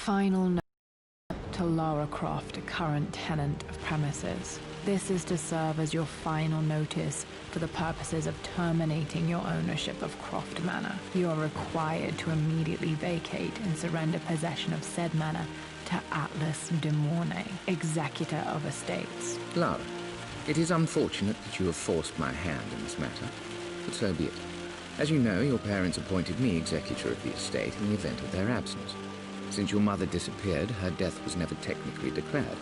Final note to Lara Croft, a current tenant of premises. This is to serve as your final notice for the purposes of terminating your ownership of Croft Manor. You are required to immediately vacate and surrender possession of said manor to Atlas de Mornay, executor of estates. Lara, it is unfortunate that you have forced my hand in this matter, but so be it. As you know, your parents appointed me executor of the estate in the event of their absence. Since your mother disappeared, her death was never technically declared.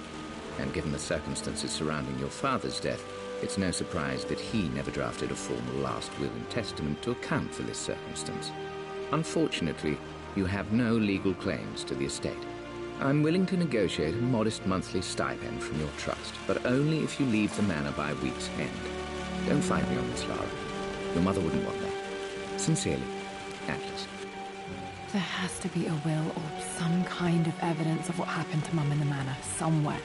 And given the circumstances surrounding your father's death, it's no surprise that he never drafted a formal last will and testament to account for this circumstance. Unfortunately, you have no legal claims to the estate. I'm willing to negotiate a modest monthly stipend from your trust, but only if you leave the manor by week's end. Don't fight me on this, Lara. Your mother wouldn't want that. Sincerely, Atlas. There has to be a will or some kind of evidence of what happened to Mum in the manor, somewhere.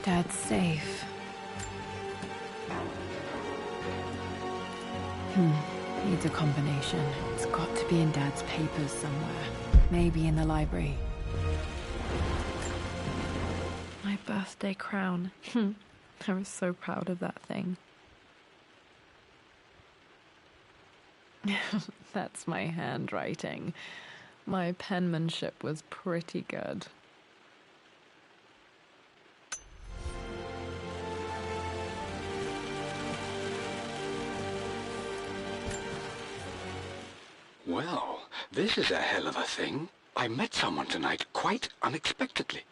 Dad's safe. Needs a combination. It's got to be in Dad's papers somewhere. Maybe in the library. My birthday crown. I was so proud of that thing. That's my handwriting. My penmanship was pretty good. Well, this is a hell of a thing. I met someone tonight quite unexpectedly.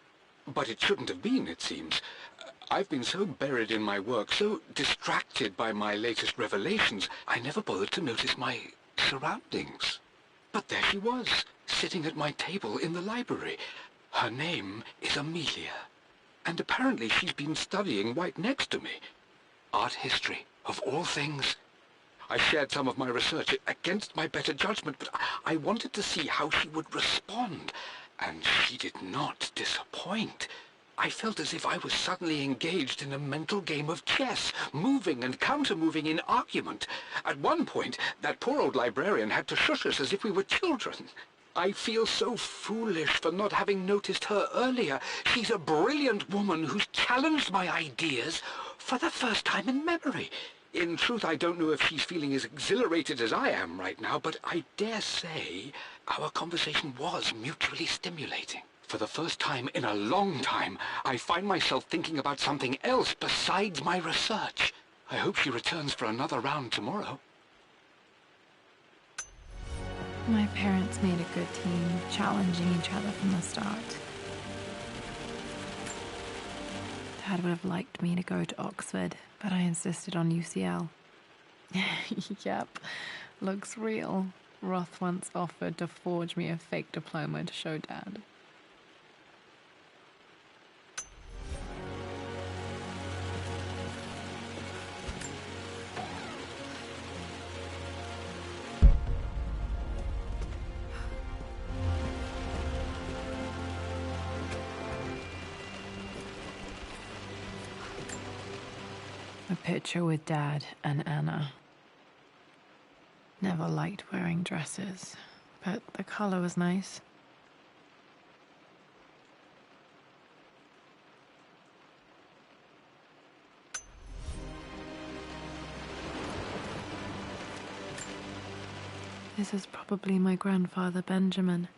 But it shouldn't have been, it seems. I've been so buried in my work, so distracted by my latest revelations, I never bothered to notice my surroundings. But there she was, sitting at my table in the library. Her name is Amelia. And apparently she's been studying right next to me. Art history, of all things. I shared some of my research against my better judgment, but I wanted to see how she would respond. And she did not disappoint. I felt as if I was suddenly engaged in a mental game of chess, moving and counter-moving in argument. At one point, that poor old librarian had to shush us as if we were children. I feel so foolish for not having noticed her earlier. She's a brilliant woman who's challenged my ideas for the first time in memory. In truth, I don't know if she's feeling as exhilarated as I am right now, but I dare say our conversation was mutually stimulating. For the first time in a long time, I find myself thinking about something else besides my research. I hope she returns for another round tomorrow. My parents made a good team, challenging each other from the start. Dad would have liked me to go to Oxford, but I insisted on UCL. Yep, looks real. Roth once offered to forge me a fake diploma to show Dad. A picture with Dad and Anna. Never liked wearing dresses, but the color was nice. This is probably my grandfather, Benjamin.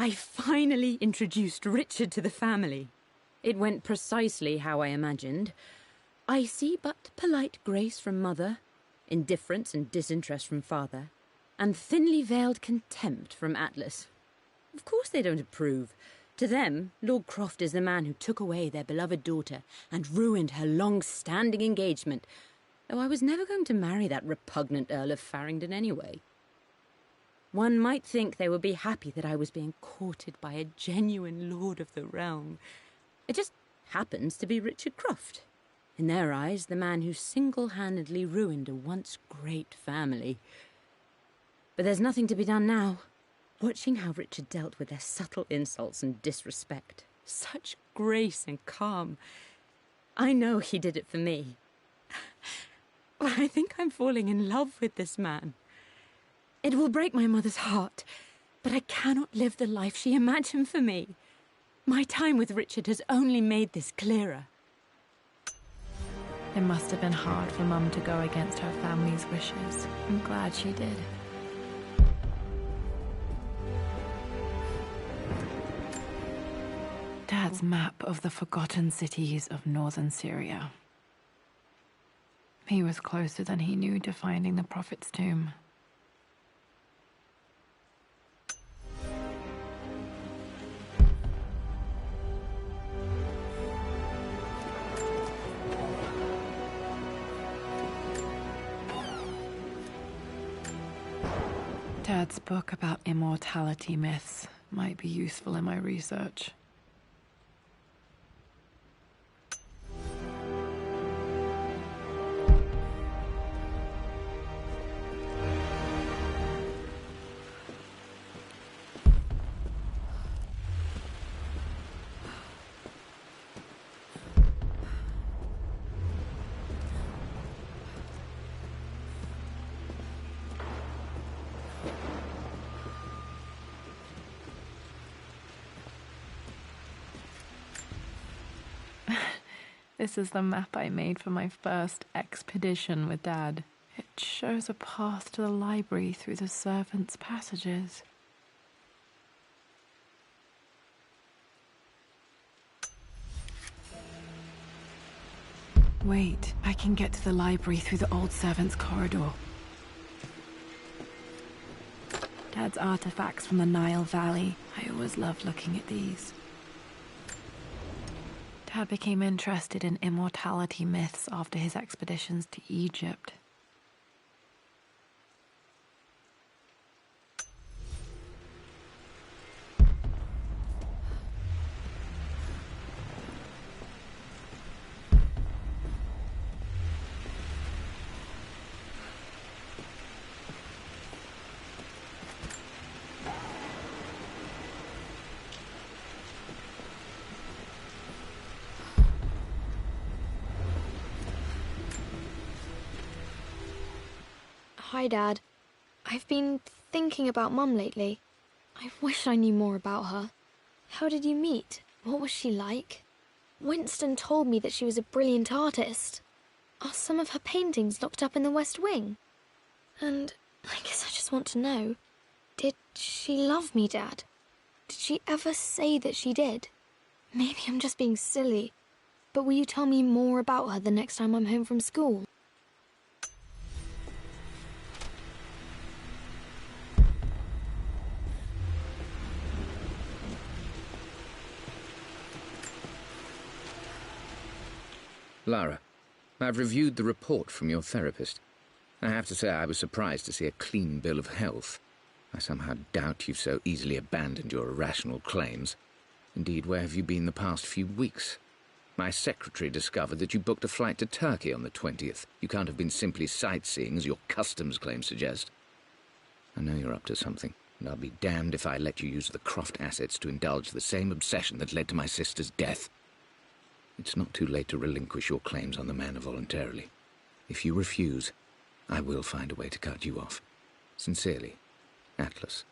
I finally introduced Richard to the family. It went precisely how I imagined. I see but polite grace from mother, indifference and disinterest from father, and thinly veiled contempt from Atlas. Of course they don't approve. To them, Lord Croft is the man who took away their beloved daughter and ruined her long-standing engagement, though I was never going to marry that repugnant Earl of Farringdon anyway. One might think they would be happy that I was being courted by a genuine lord of the realm. It just happens to be Richard Croft. In their eyes, the man who single-handedly ruined a once great family. But there's nothing to be done now. watching how Richard dealt with their subtle insults and disrespect. Such grace and calm. I know he did it for me. I think I'm falling in love with this man. It will break my mother's heart, but I cannot live the life she imagined for me. My time with Richard has only made this clearer. It must have been hard for Mum to go against her family's wishes. I'm glad she did. Dad's map of the forgotten cities of northern Syria. He was closer than he knew to finding the Prophet's tomb. Dad's book about immortality myths might be useful in my research. This is the map I made for my first expedition with Dad. It shows a path to the library through the servants' passages. Wait, I can get to the library through the old servants' corridor. Dad's artifacts from the Nile Valley. I always loved looking at these. Dad became interested in immortality myths after his expeditions to Egypt. Hi, Dad. I've been thinking about Mum lately. I wish I knew more about her. How did you meet? What was she like? Winston told me that she was a brilliant artist. Are some of her paintings locked up in the West Wing? And I guess I just want to know, did she love me, Dad? Did she ever say that she did? Maybe I'm just being silly, but will you tell me more about her the next time I'm home from school? Lara, I've reviewed the report from your therapist. I have to say I was surprised to see a clean bill of health. I somehow doubt you've so easily abandoned your irrational claims. Indeed, where have you been the past few weeks? My secretary discovered that you booked a flight to Turkey on the 20th. You can't have been simply sightseeing, as your customs claims suggest. I know you're up to something, and I'll be damned if I let you use the Croft assets to indulge the same obsession that led to my sister's death. It's not too late to relinquish your claims on the manor voluntarily. If you refuse, I will find a way to cut you off. Sincerely, Atlas.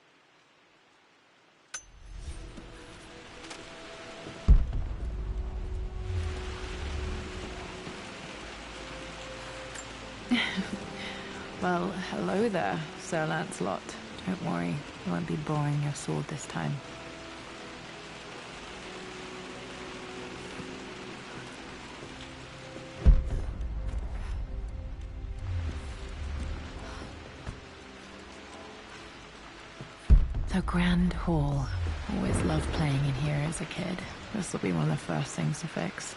Well, hello there, Sir Lancelot. Don't worry, I won't be borrowing your sword this time. The Grand Hall. Always loved playing in here as a kid. This will be one of the first things to fix.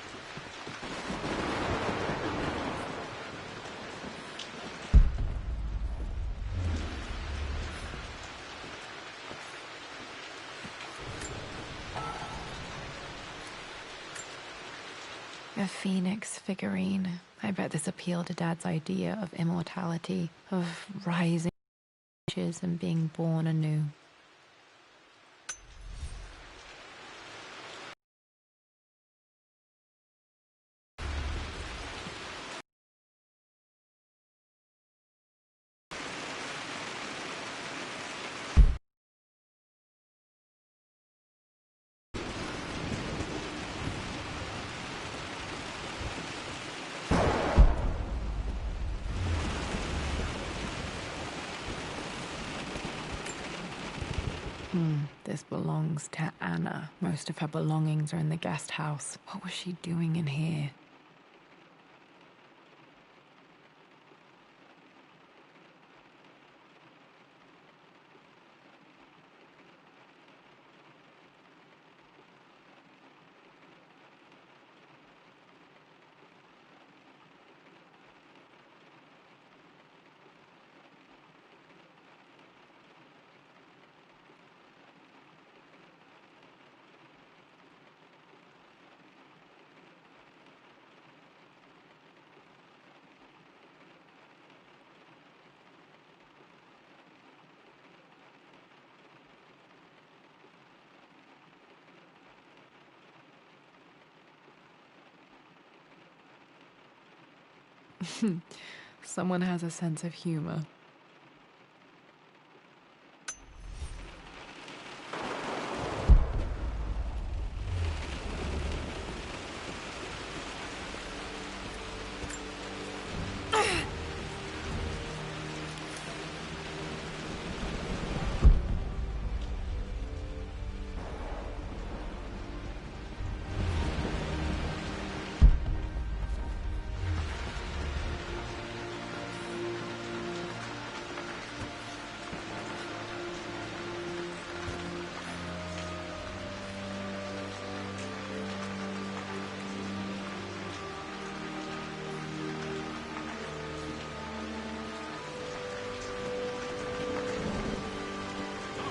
A phoenix figurine. I bet this appealed to Dad's idea of immortality, of rising and being born anew. This belongs to Anna. Most of her belongings are in the guest house. What was she doing in here? Someone has a sense of humor.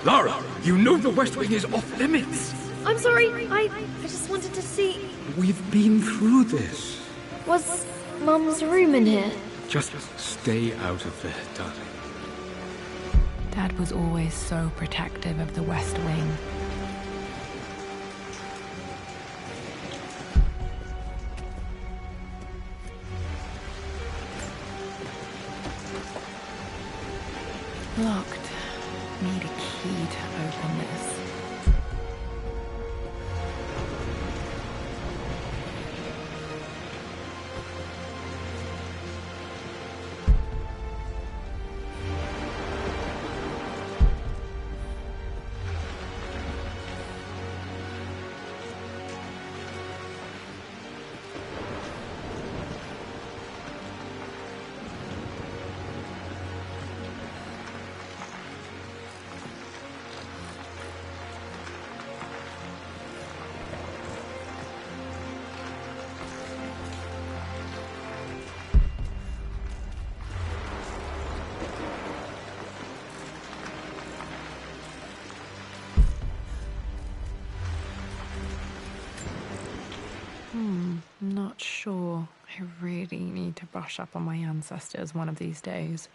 Lara, you know the West Wing is off limits. I'm sorry, I just wanted to see... We've been through this. Was Mum's room in here? Just stay out of there, darling. Dad was always so protective of the West Wing. Locked. Need a key to open this. Not sure. I really need to brush up on my ancestors one of these days.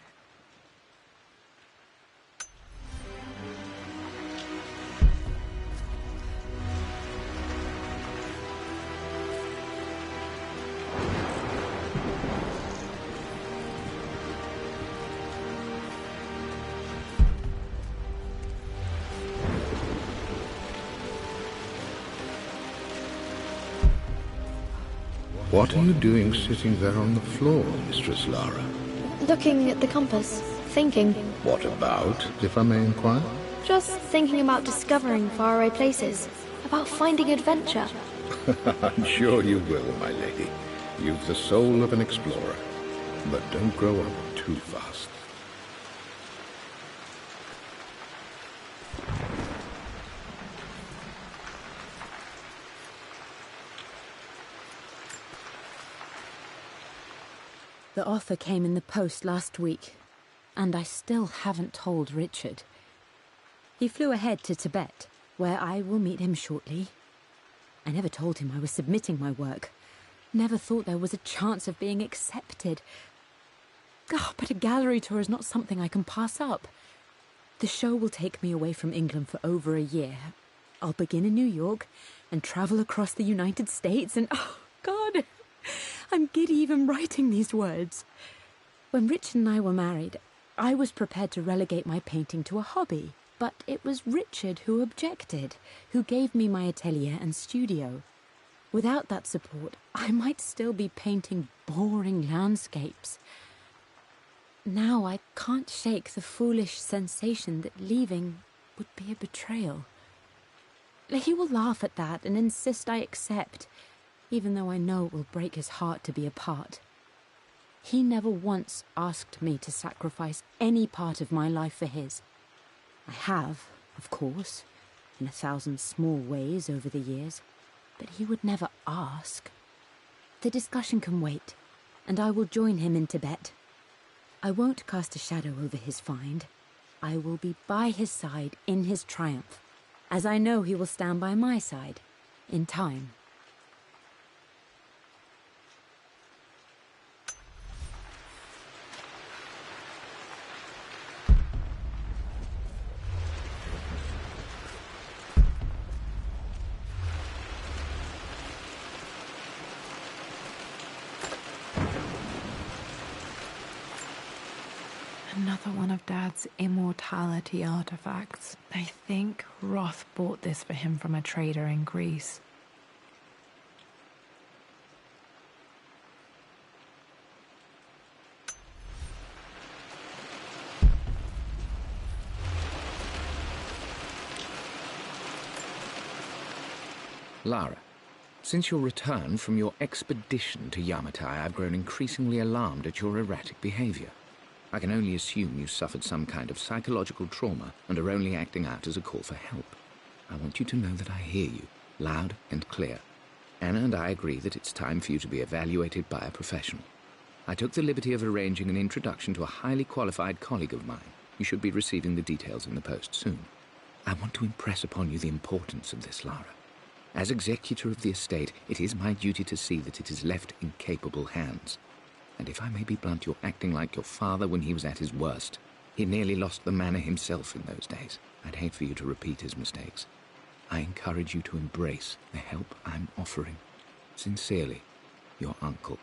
What are you doing sitting there on the floor, Mistress Lara? Looking at the compass, thinking. What about, if I may inquire? Just thinking about discovering faraway places, about finding adventure. I'm sure you will, my lady. You've the soul of an explorer. But don't grow up too fast. The offer came in the post last week, and I still haven't told Richard. He flew ahead to Tibet, where I will meet him shortly. I never told him I was submitting my work. Never thought there was a chance of being accepted. Oh, but a gallery tour is not something I can pass up. The show will take me away from England for over a year. I'll begin in New York and travel across the United States and... oh, God! I'm giddy even writing these words. When Richard and I were married, I was prepared to relegate my painting to a hobby, but it was Richard who objected, who gave me my atelier and studio. Without that support, I might still be painting boring landscapes. Now I can't shake the foolish sensation that leaving would be a betrayal. He will laugh at that and insist I accept, even though I know it will break his heart to be apart. He never once asked me to sacrifice any part of my life for his. I have, of course, in 1,000 small ways over the years, but he would never ask. The discussion can wait, and I will join him in Tibet. I won't cast a shadow over his find. I will be by his side in his triumph, as I know he will stand by my side, in time. Another one of Dad's immortality artifacts. I think Roth bought this for him from a trader in Greece. Lara, since your return from your expedition to Yamatai, I've grown increasingly alarmed at your erratic behavior. I can only assume you suffered some kind of psychological trauma and are only acting out as a call for help. I want you to know that I hear you, loud and clear. Anna and I agree that it's time for you to be evaluated by a professional. I took the liberty of arranging an introduction to a highly qualified colleague of mine. You should be receiving the details in the post soon. I want to impress upon you the importance of this, Lara. As executor of the estate, it is my duty to see that it is left in capable hands. And if I may be blunt, you're acting like your father when he was at his worst. He nearly lost the manor himself in those days. I'd hate for you to repeat his mistakes. I encourage you to embrace the help I'm offering. Sincerely, your uncle.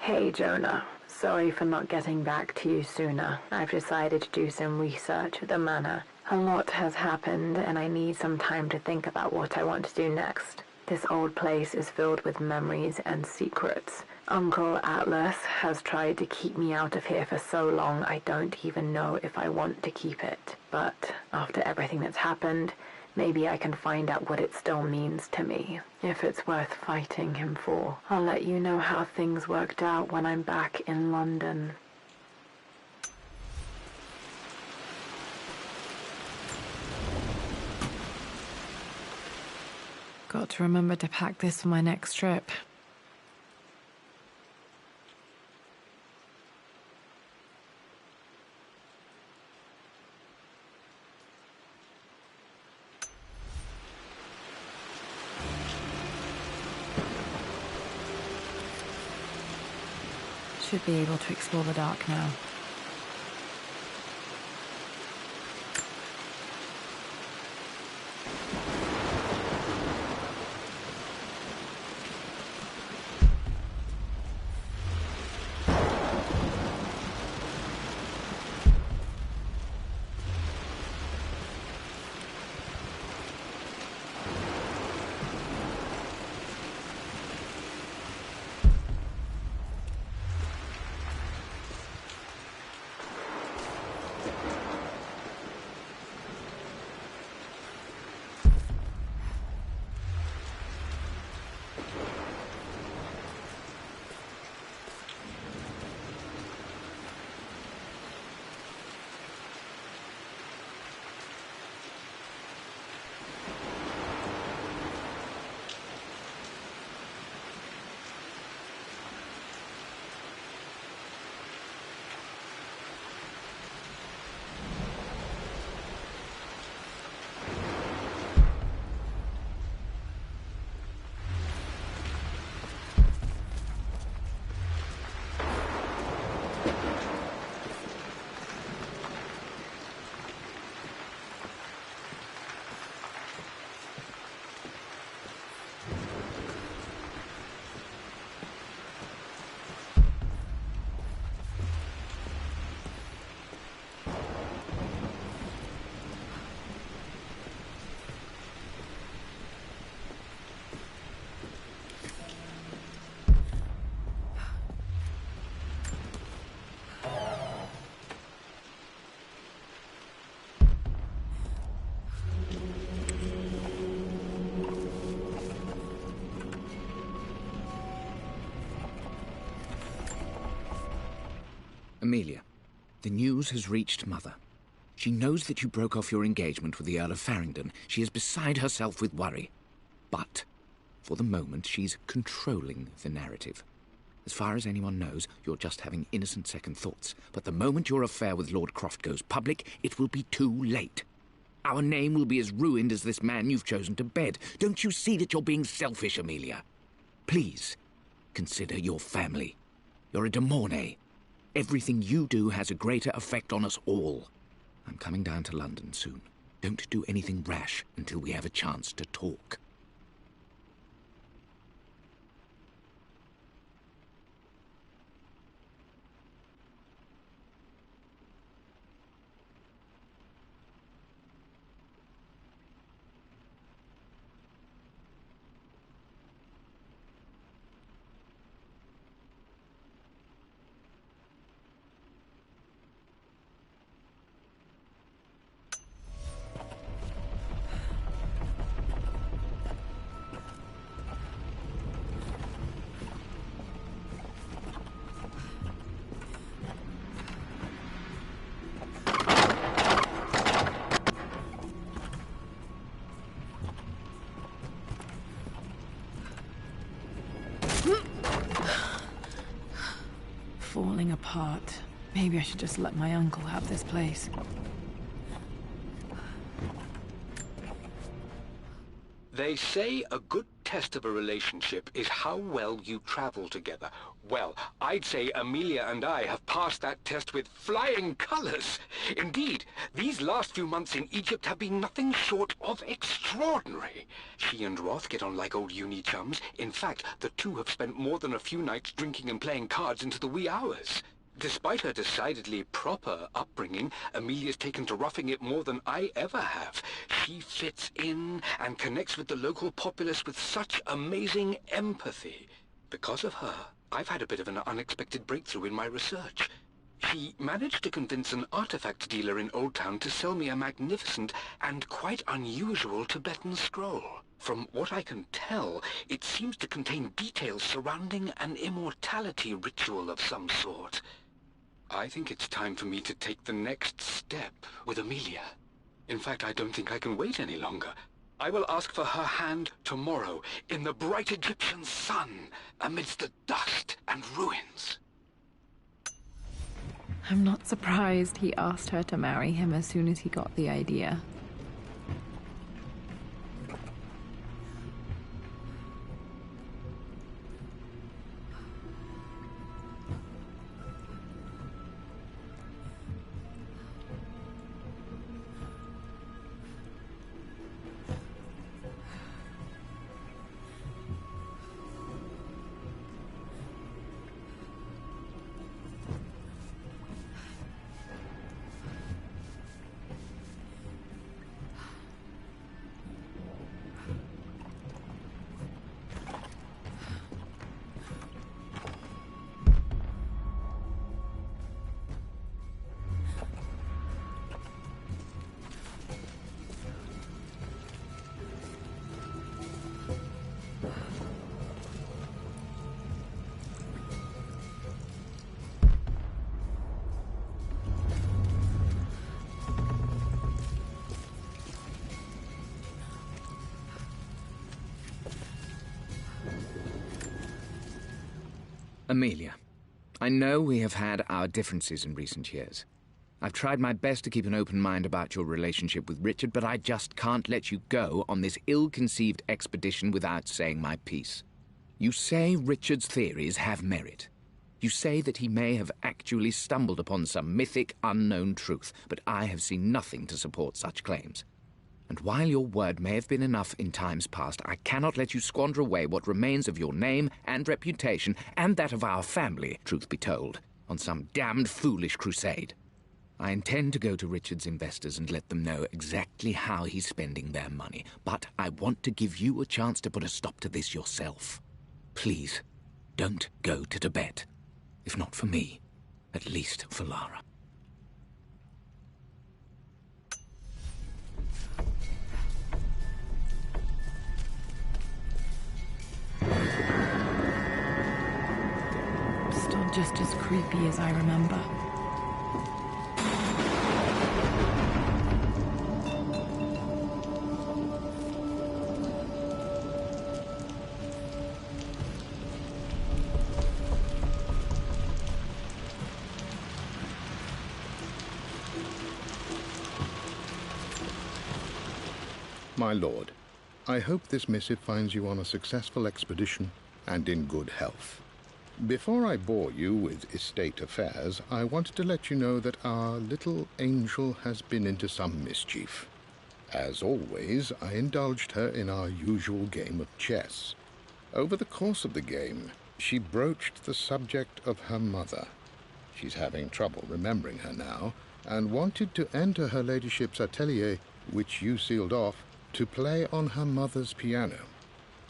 Hey, Jonah. Sorry for not getting back to you sooner. I've decided to do some research at the manor. A lot has happened, and I need some time to think about what I want to do next. This old place is filled with memories and secrets. Uncle Atlas has tried to keep me out of here for so long I don't even know if I want to keep it. But after everything that's happened, maybe I can find out what it still means to me, if it's worth fighting him for. I'll let you know how things worked out when I'm back in London. Got to remember to pack this for my next trip. Should be able to explore the dark now. Amelia, the news has reached Mother. She knows that you broke off your engagement with the Earl of Farringdon. She is beside herself with worry. But, for the moment, she's controlling the narrative. As far as anyone knows, you're just having innocent second thoughts. But the moment your affair with Lord Croft goes public, it will be too late. Our name will be as ruined as this man you've chosen to bed. Don't you see that you're being selfish, Amelia? Please, consider your family. You're a de Mornay. Everything you do has a greater effect on us all. I'm coming down to London soon. Don't do anything rash until we have a chance to talk. Falling apart. Maybe I should just let my uncle have this place. They say a good test of a relationship is how well you travel together. Well, I'd say Amelia and I have passed that test with flying colors. Indeed, these last few months in Egypt have been nothing short of extraordinary. She and Roth get on like old uni chums. In fact, the two have spent more than a few nights drinking and playing cards into the wee hours. Despite her decidedly proper upbringing, Amelia's taken to roughing it more than I ever have. She fits in and connects with the local populace with such amazing empathy. Because of her, I've had a bit of an unexpected breakthrough in my research. She managed to convince an artifact dealer in Old Town to sell me a magnificent and quite unusual Tibetan scroll. From what I can tell, it seems to contain details surrounding an immortality ritual of some sort. I think it's time for me to take the next step with Amelia. In fact, I don't think I can wait any longer. I will ask for her hand tomorrow, in the bright Egyptian sun, amidst the dust and ruins. I'm not surprised he asked her to marry him as soon as he got the idea. Amelia, I know we have had our differences in recent years. I've tried my best to keep an open mind about your relationship with Richard, but I just can't let you go on this ill-conceived expedition without saying my piece. You say Richard's theories have merit. You say that he may have actually stumbled upon some mythic, unknown truth, but I have seen nothing to support such claims. And while your word may have been enough in times past, I cannot let you squander away what remains of your name and reputation, and that of our family, truth be told, on some damned foolish crusade. I intend to go to Richard's investors and let them know exactly how he's spending their money, but I want to give you a chance to put a stop to this yourself. Please, don't go to Tibet. If not for me, at least for Lara. Still just as creepy as I remember. My lord, I hope this missive finds you on a successful expedition and in good health. Before I bore you with estate affairs, I wanted to let you know that our little angel has been into some mischief. As always, I indulged her in our usual game of chess. Over the course of the game, she broached the subject of her mother. She's having trouble remembering her now, and wanted to enter her ladyship's atelier, which you sealed off, to play on her mother's piano.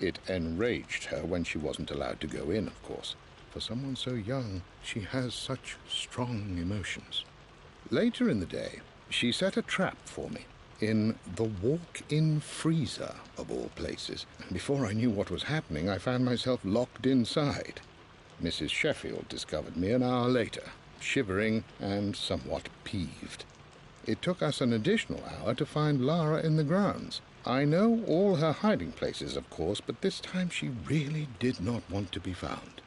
It enraged her when she wasn't allowed to go in, of course. For someone so young, she has such strong emotions. Later in the day, she set a trap for me in the walk-in freezer, of all places. And before I knew what was happening, I found myself locked inside. Mrs. Sheffield discovered me an hour later, shivering and somewhat peeved. It took us an additional hour to find Lara in the grounds. I know all her hiding places, of course, but this time she really did not want to be found.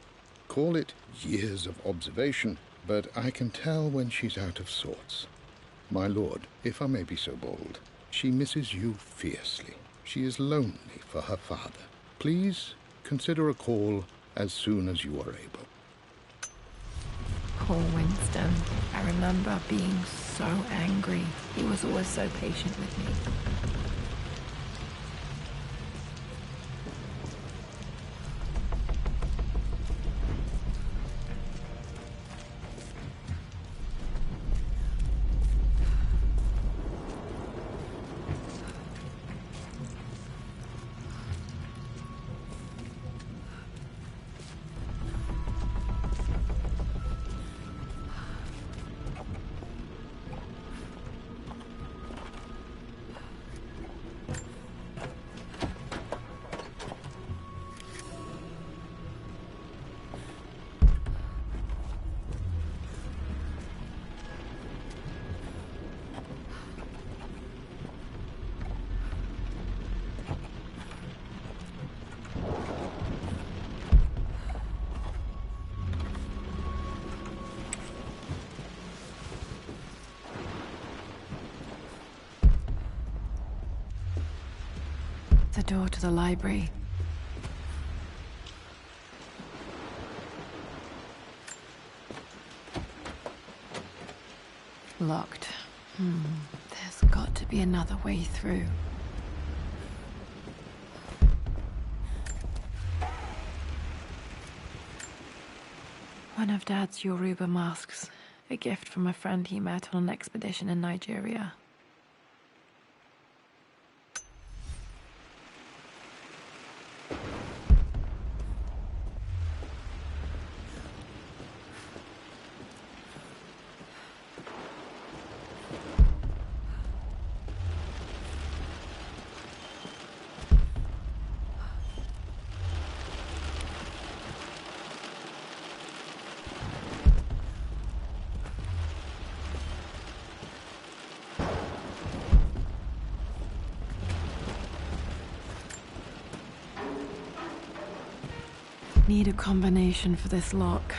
Call it years of observation, but I can tell when she's out of sorts. My lord, if I may be so bold, she misses you fiercely. She is lonely for her father. Please consider a call as soon as you are able. Poor Winston. I remember being so angry. He was always so patient with me. The door to the library. Locked. There's got to be another way through. One of Dad's Yoruba masks. A gift from a friend he met on an expedition in Nigeria. Need a combination for this lock.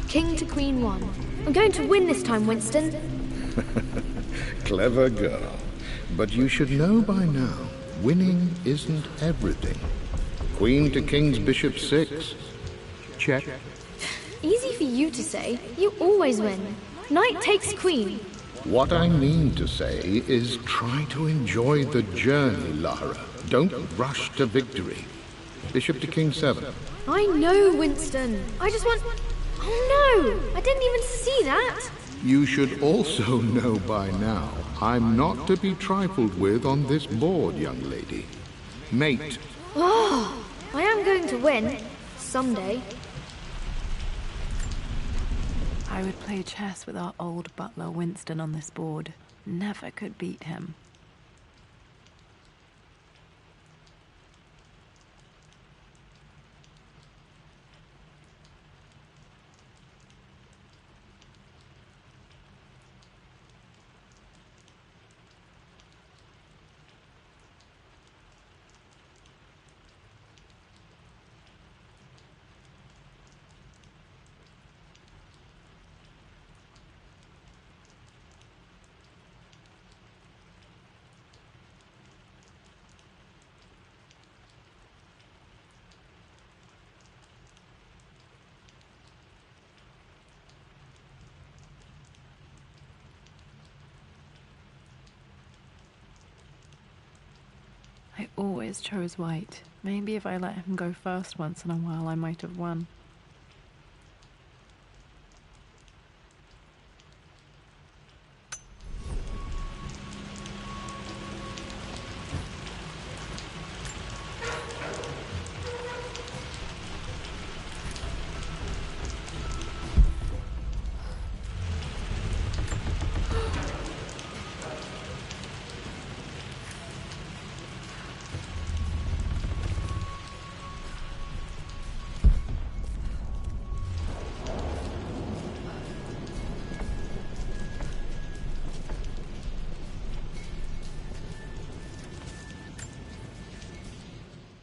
King to Queen 1. I'm going to win this time, Winston. Clever girl. But you should know by now, winning isn't everything. Queen to King's Bishop 6. Check. Easy for you to say. You always win. Knight takes Queen. What I mean to say is try to enjoy the journey, Lara. Don't rush to victory. Bishop to King 7. I know, Winston. I just want... Oh no! I didn't even see that! You should also know by now, I'm not to be trifled with on this board, young lady. Mate. Oh, I am going to win. Someday. I would play chess with our old butler Winston on this board. Never could beat him. I always chose white. Maybe if I let him go first once in a while, I might have won.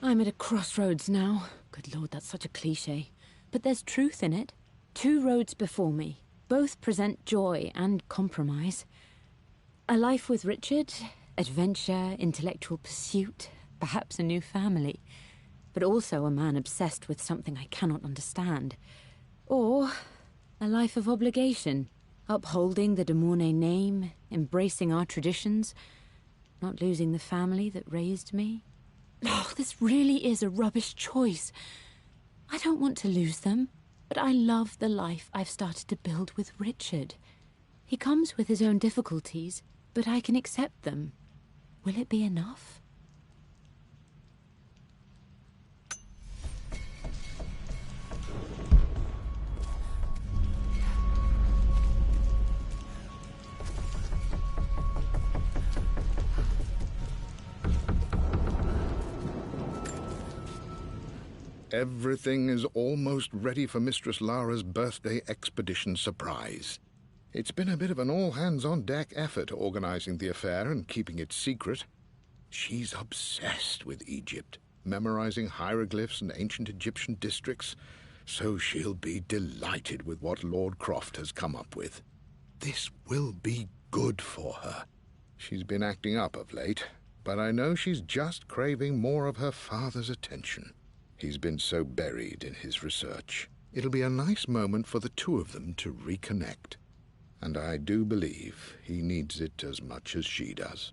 I'm at a crossroads now. Good Lord, that's such a cliché. But there's truth in it. 2 roads before me. Both present joy and compromise. A life with Richard, adventure, intellectual pursuit, perhaps a new family. But also a man obsessed with something I cannot understand. Or a life of obligation, upholding the de Mornay name, embracing our traditions, not losing the family that raised me. Oh, this really is a rubbish choice. I don't want to lose them, but I love the life I've started to build with Richard. He comes with his own difficulties, but I can accept them. Will it be enough? Everything is almost ready for Mistress Lara's birthday expedition surprise. It's been a bit of an all-hands-on-deck effort organizing the affair and keeping it secret. She's obsessed with Egypt, memorizing hieroglyphs and ancient Egyptian districts, so she'll be delighted with what Lord Croft has come up with. This will be good for her. She's been acting up of late, but I know she's just craving more of her father's attention. He's been so buried in his research. It'll be a nice moment for the two of them to reconnect. And I do believe he needs it as much as she does.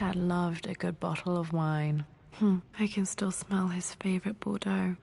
Dad loved a good bottle of wine. I can still smell his favorite Bordeaux.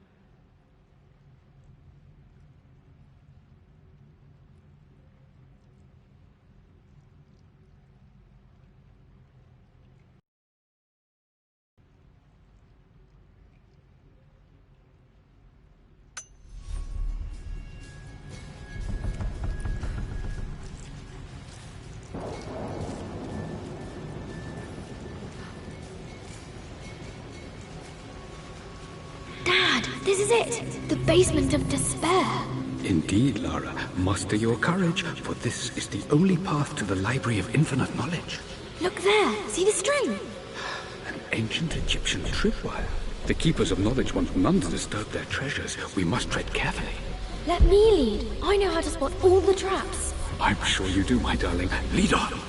Dad, this is it! The basement of despair! Indeed, Lara. Muster your courage, for this is the only path to the Library of Infinite Knowledge. Look there! See the string? An ancient Egyptian tripwire. The Keepers of Knowledge want none to disturb their treasures. We must tread carefully. Let me lead. I know how to spot all the traps. I'm sure you do, my darling. Lead on!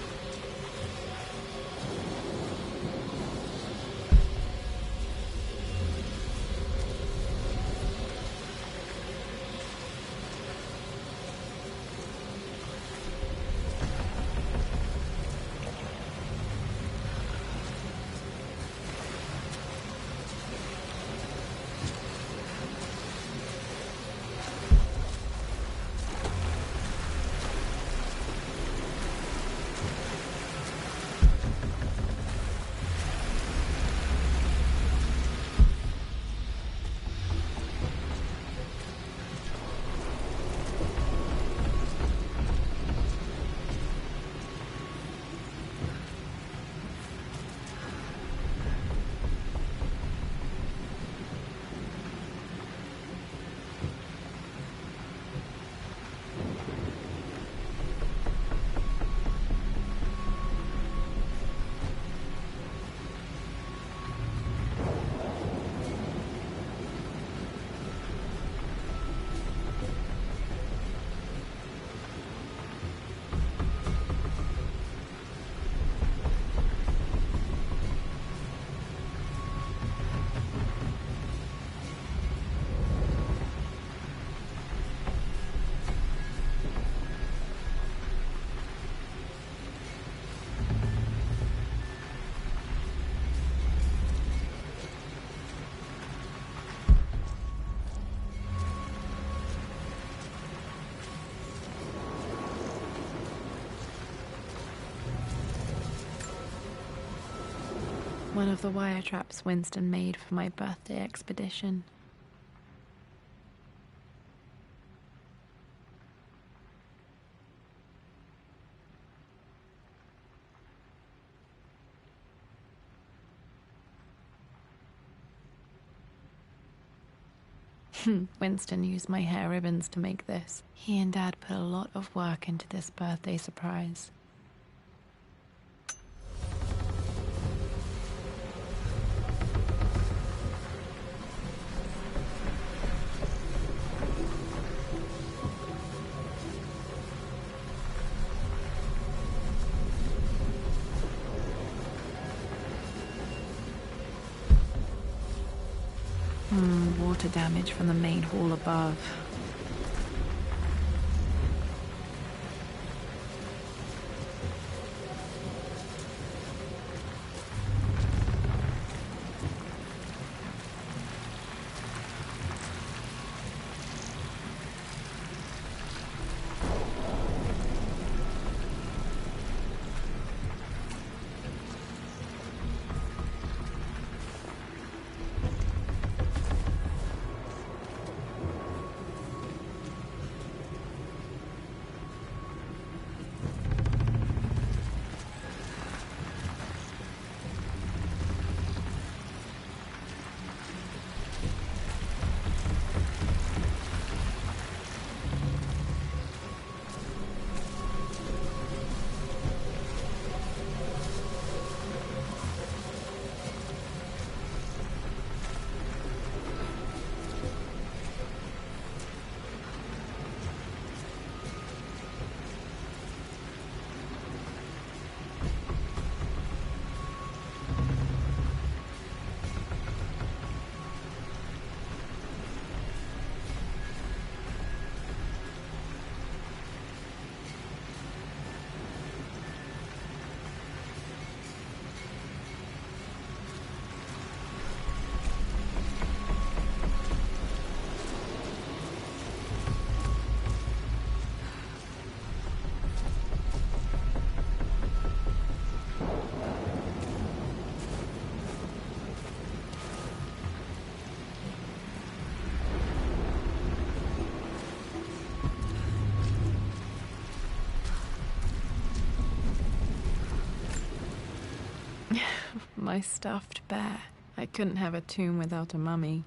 One of the wire traps Winston made for my birthday expedition. Winston used my hair ribbons to make this. He and Dad put a lot of work into this birthday surprise. Water damage from the main hall above. My stuffed bear. I couldn't have a tomb without a mummy.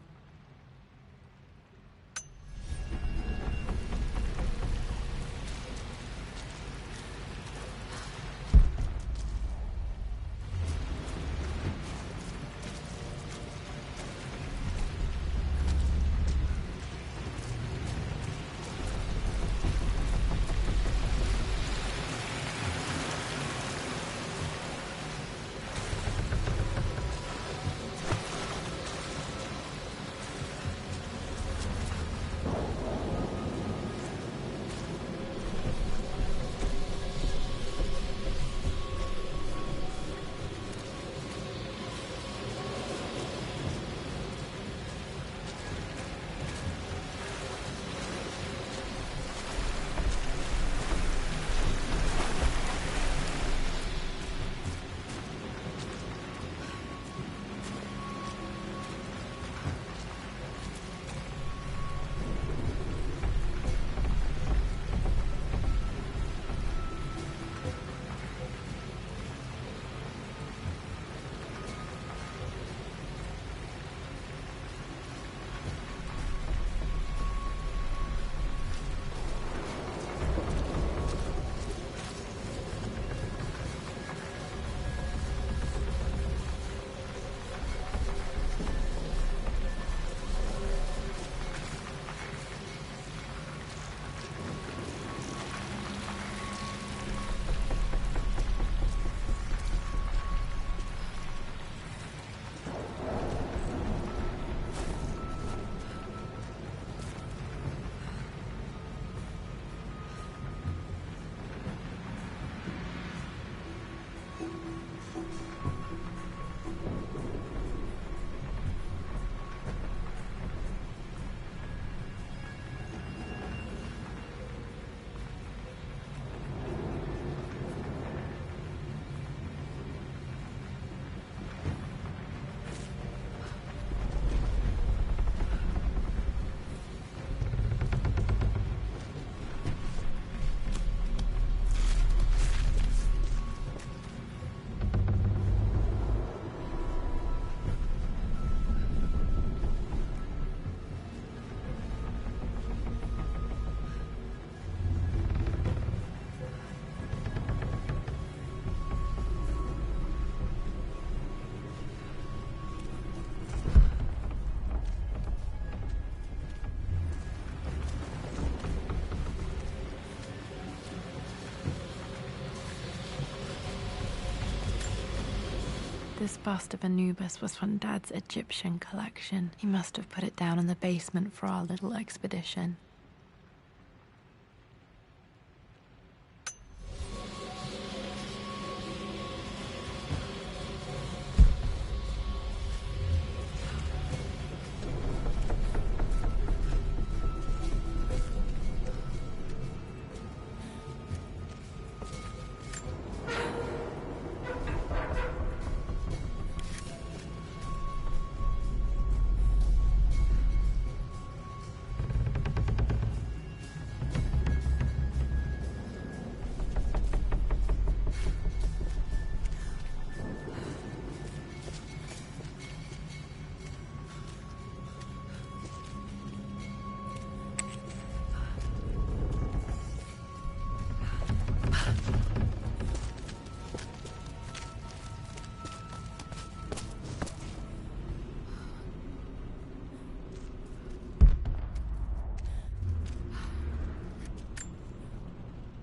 This bust of Anubis was from Dad's Egyptian collection. He must have put it down in the basement for our little expedition.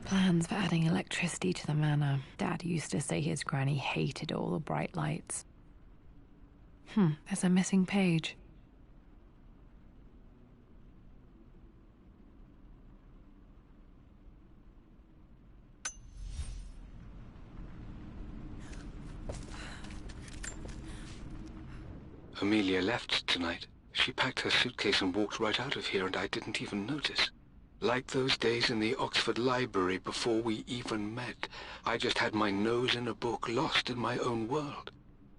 Plans for adding electricity to the manor. Dad used to say his granny hated all the bright lights. There's a missing page. Amelia left tonight. She packed her suitcase and walked right out of here, and I didn't even notice. Like those days in the Oxford Library before we even met. I just had my nose in a book, lost in my own world.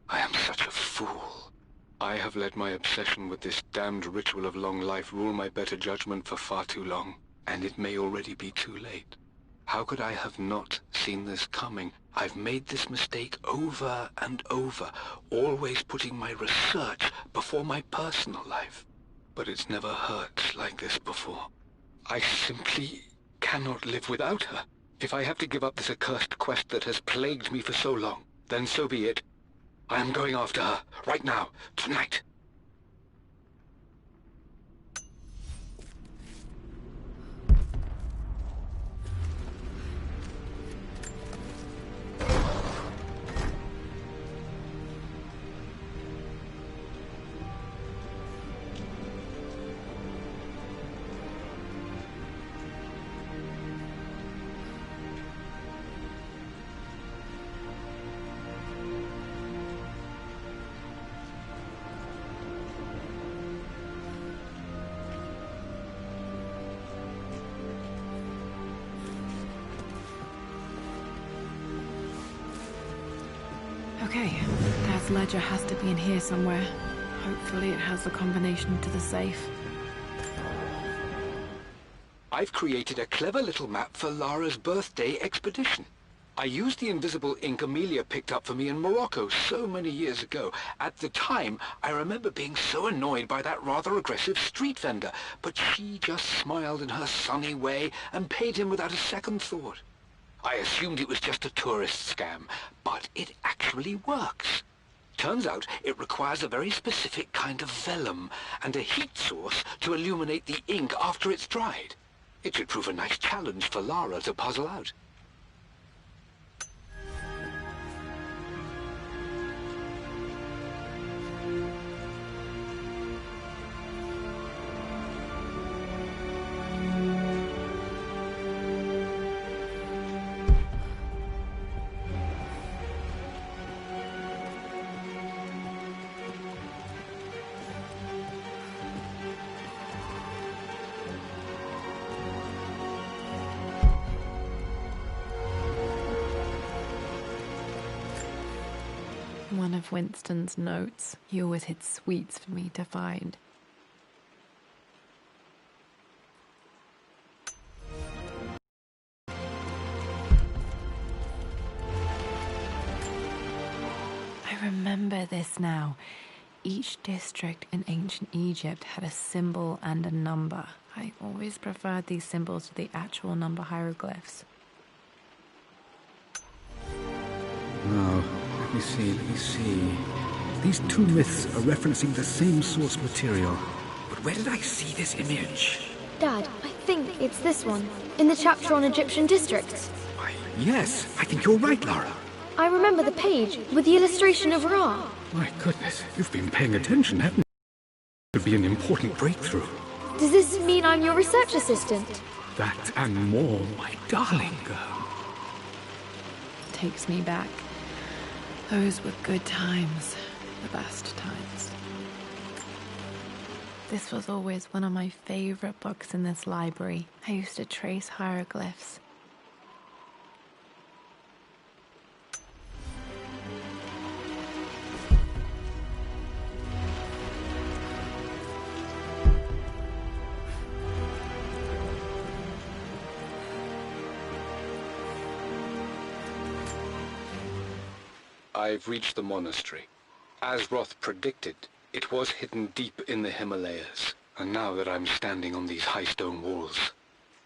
I am such a fool. I have let my obsession with this damned ritual of long life rule my better judgment for far too long, and it may already be too late. How could I have not seen this coming? I've made this mistake over and over, always putting my research before my personal life. But it's never hurt like this before. I simply cannot live without her. If I have to give up this accursed quest that has plagued me for so long, then so be it. I am going after her, right now, tonight. Okay, Dad's ledger has to be in here somewhere. Hopefully it has the combination to the safe. I've created a clever little map for Lara's birthday expedition. I used the invisible ink Amelia picked up for me in Morocco so many years ago. At the time, I remember being so annoyed by that rather aggressive street vendor, but she just smiled in her sunny way and paid him without a second thought. I assumed it was just a tourist scam, but it actually works. Turns out it requires a very specific kind of vellum and a heat source to illuminate the ink after it's dried. It should prove a nice challenge for Lara to puzzle out. One of Winston's notes. He always hid sweets for me to find. I remember this now. Each district in ancient Egypt had a symbol and a number. I always preferred these symbols to the actual number hieroglyphs. Now, let me see. These two myths are referencing the same source material. But where did I see this image? Dad, I think it's this one, in the chapter on Egyptian districts. Why, yes, I think you're right, Lara. I remember the page with the illustration of Ra. My goodness, you've been paying attention, haven't you? It could be an important breakthrough. Does this mean I'm your research assistant? That and more, my darling girl. Takes me back. Those were good times. The best times. This was always one of my favorite books in this library. I used to trace hieroglyphs. I've reached the monastery. As Roth predicted, it was hidden deep in the Himalayas. And now that I'm standing on these high stone walls,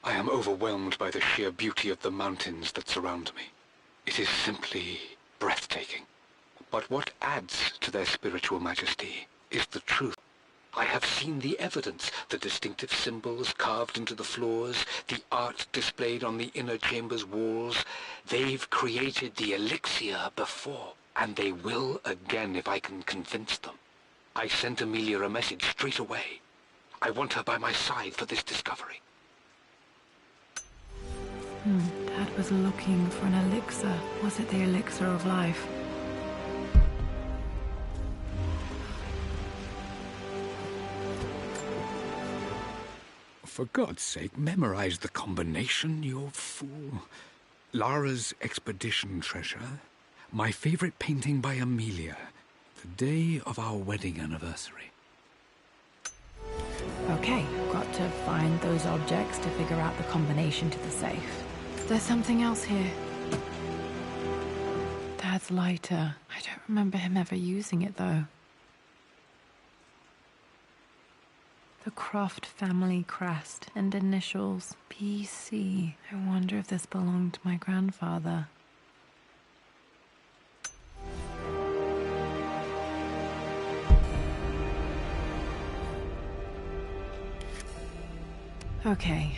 I am overwhelmed by the sheer beauty of the mountains that surround me. It is simply breathtaking. But what adds to their spiritual majesty is the truth. I have seen the evidence, the distinctive symbols carved into the floors, the art displayed on the inner chamber's walls. They've created the elixir before, and they will again if I can convince them. I sent Amelia a message straight away. I want her by my side for this discovery. Dad was looking for an elixir. Was it the elixir of life? For God's sake, memorize the combination, you fool. Lara's expedition treasure, my favorite painting by Amelia, the day of our wedding anniversary. Okay, got to find those objects to figure out the combination to the safe. There's something else here. Dad's lighter. I don't remember him ever using it, though. The Croft family crest and initials PC. I wonder if this belonged to my grandfather. Okay,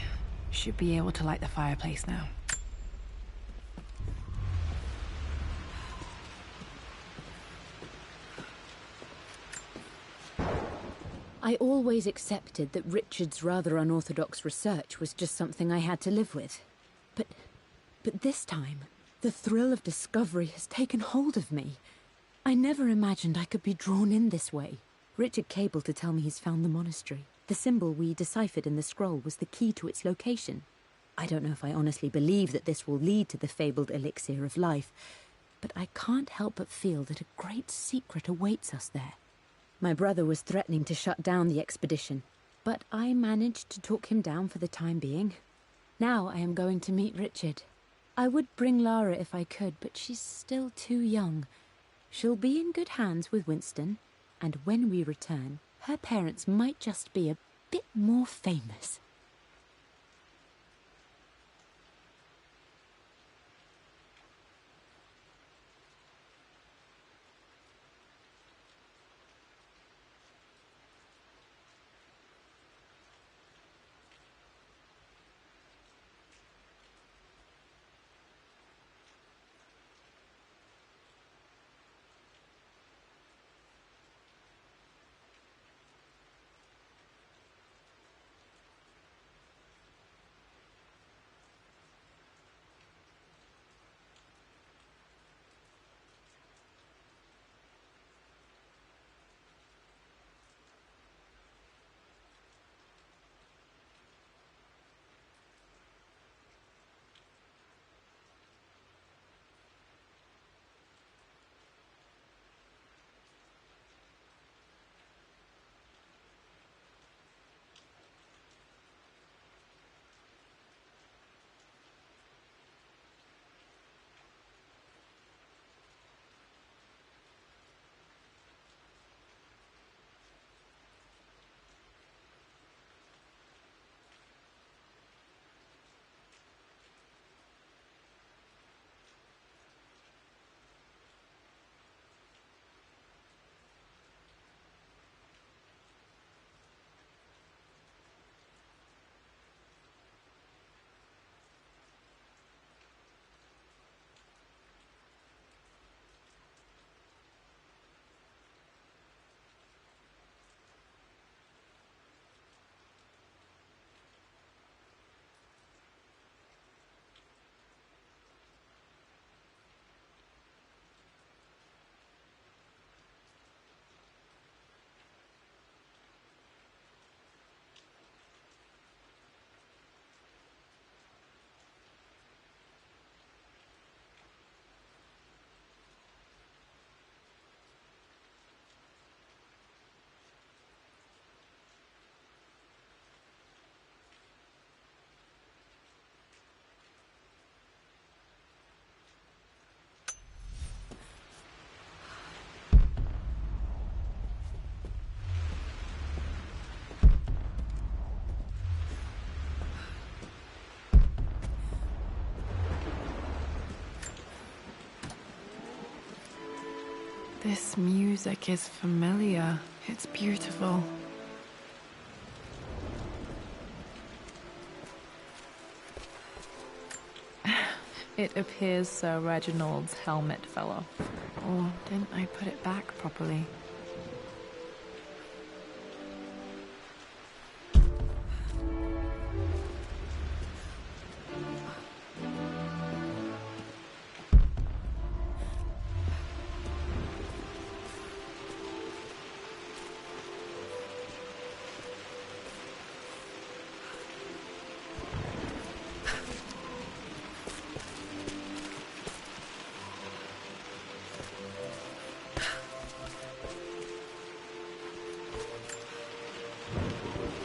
should be able to light the fireplace now. I always accepted that Richard's rather unorthodox research was just something I had to live with. But this time, the thrill of discovery has taken hold of me. I never imagined I could be drawn in this way. Richard cabled to tell me he's found the monastery. The symbol we deciphered in the scroll was the key to its location. I don't know if I honestly believe that this will lead to the fabled elixir of life, but I can't help but feel that a great secret awaits us there. My brother was threatening to shut down the expedition, but I managed to talk him down for the time being. Now I am going to meet Richard. I would bring Lara if I could, but she's still too young. She'll be in good hands with Winston, and when we return, her parents might just be a bit more famous. This music is familiar. It's beautiful. It appears Sir Reginald's helmet fell off. Or didn't I put it back properly?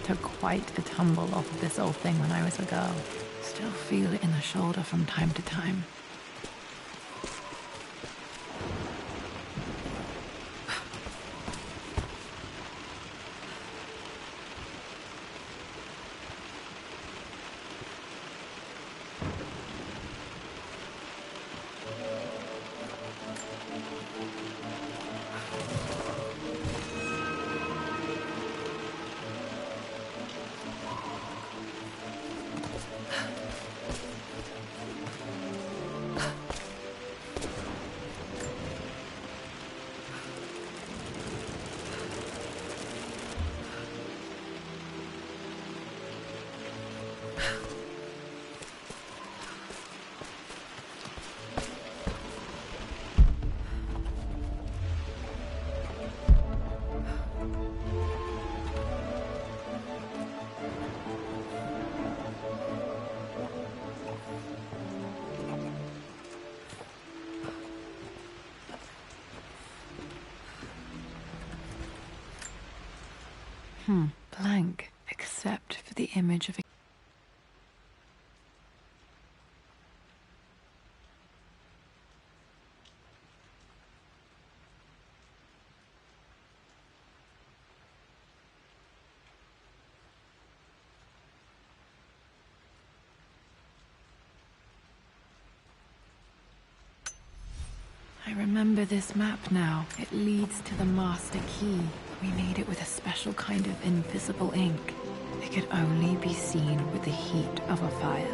Took quite a tumble off of this old thing when I was a girl. Still feel it in the shoulder from time to time. Blank, except for the image of a... I remember this map now. It leads to the master key. We made it with a special kind of invisible ink. It could only be seen with the heat of a fire.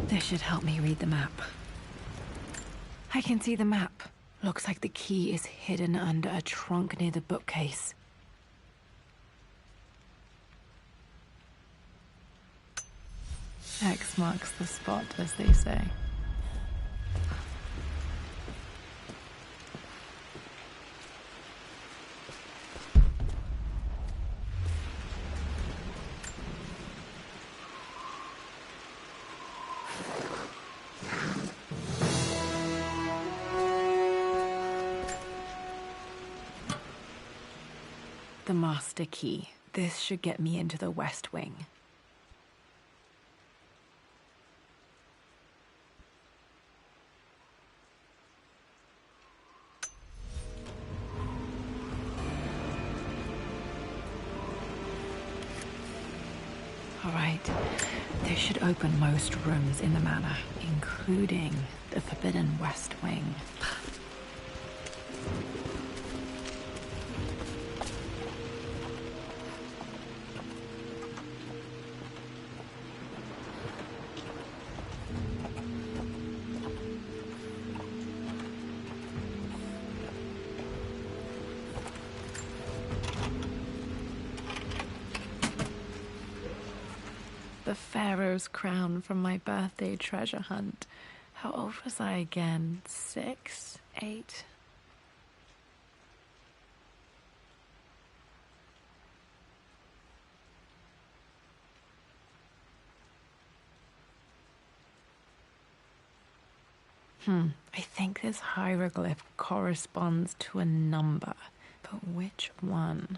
This should help me read the map. I can see the map. Looks like the key is hidden under a trunk near the bookcase. X marks the spot, as they say. The master key. This should get me into the West Wing. All right. This should open most rooms in the manor, including the Forbidden West Wing. The Pharaoh's crown from my birthday treasure hunt. How old was I again? 6? 8? I think this hieroglyph corresponds to a number, but which one?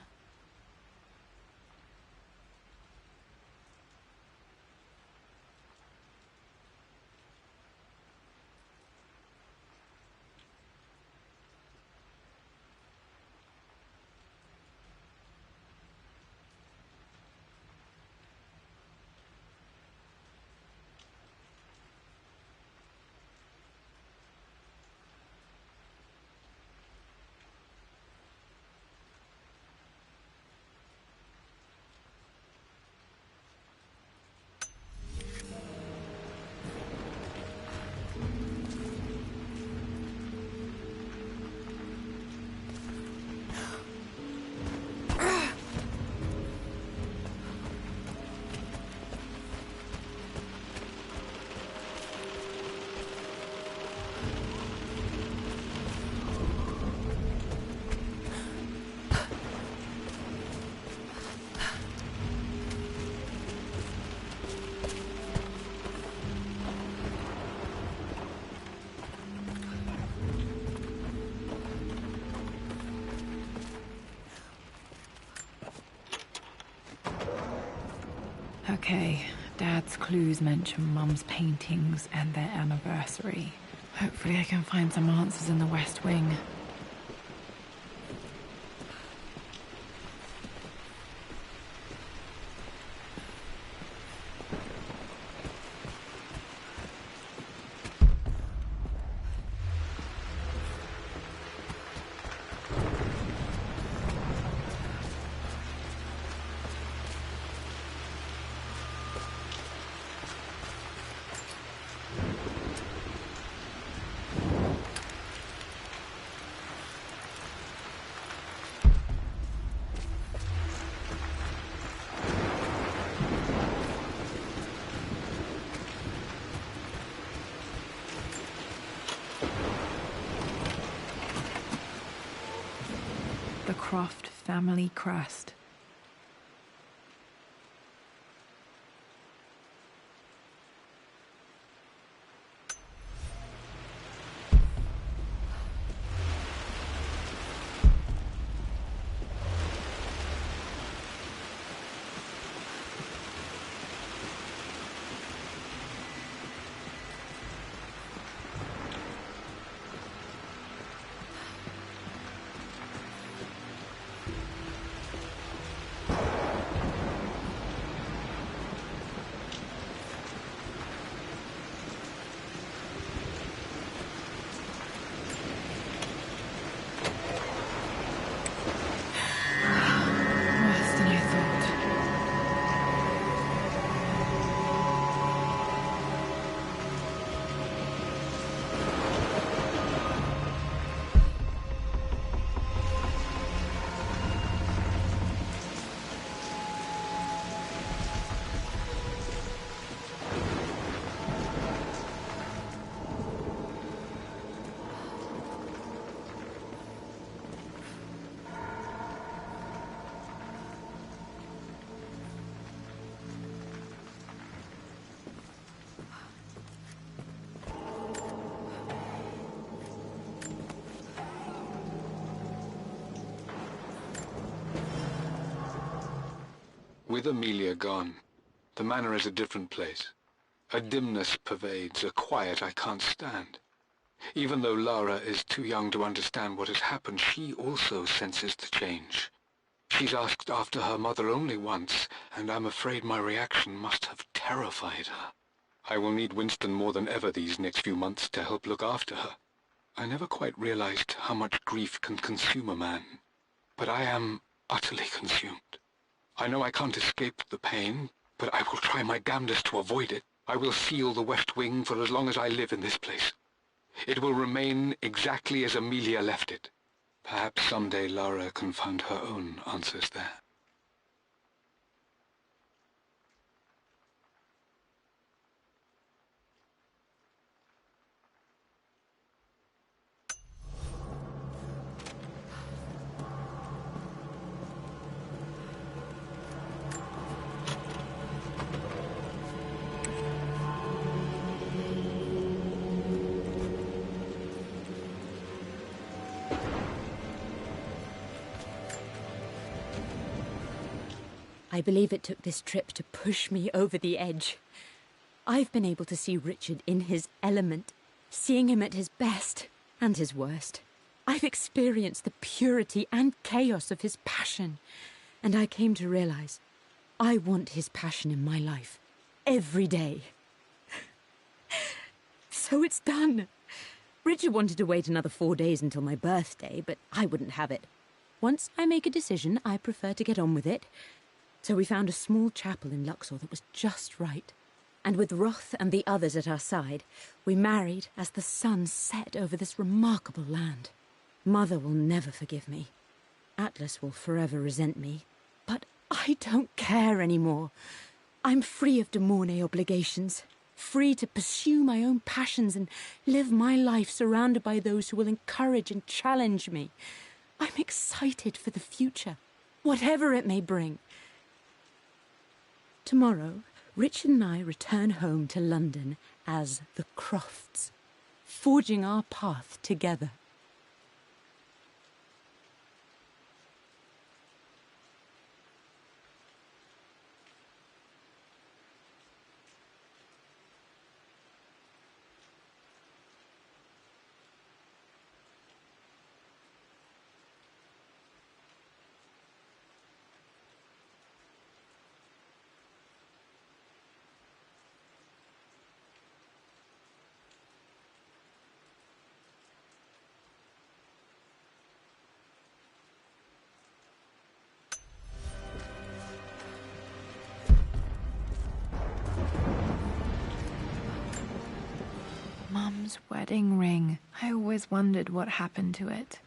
Okay, Dad's clues mention Mum's paintings and their anniversary. Hopefully I can find some answers in the West Wing. The Croft family crest. Worse than I thought. With Amelia gone, the manor is a different place. A dimness pervades, a quiet I can't stand. Even though Lara is too young to understand what has happened, she also senses the change. She's asked after her mother only once, and I'm afraid my reaction must have terrified her. I will need Winston more than ever these next few months to help look after her. I never quite realized how much grief can consume a man, but I am utterly consumed. I know I can't escape the pain, but I will try my damnedest to avoid it. I will seal the West Wing for as long as I live in this place. It will remain exactly as Amelia left it. Perhaps someday Lara can find her own answers there. I believe it took this trip to push me over the edge. I've been able to see Richard in his element, seeing him at his best and his worst. I've experienced the purity and chaos of his passion, and I came to realize I want his passion in my life every day. So it's done. Richard wanted to wait another 4 days until my birthday, but I wouldn't have it. Once I make a decision, I prefer to get on with it. So we found a small chapel in Luxor that was just right. And with Roth and the others at our side, we married as the sun set over this remarkable land. Mother will never forgive me. Atlas will forever resent me. But I don't care anymore. I'm free of de Mornay obligations, free to pursue my own passions and live my life surrounded by those who will encourage and challenge me. I'm excited for the future, whatever it may bring. Tomorrow, Richard and I return home to London as the Crofts, forging our path together. Mum's wedding ring. I always wondered what happened to it.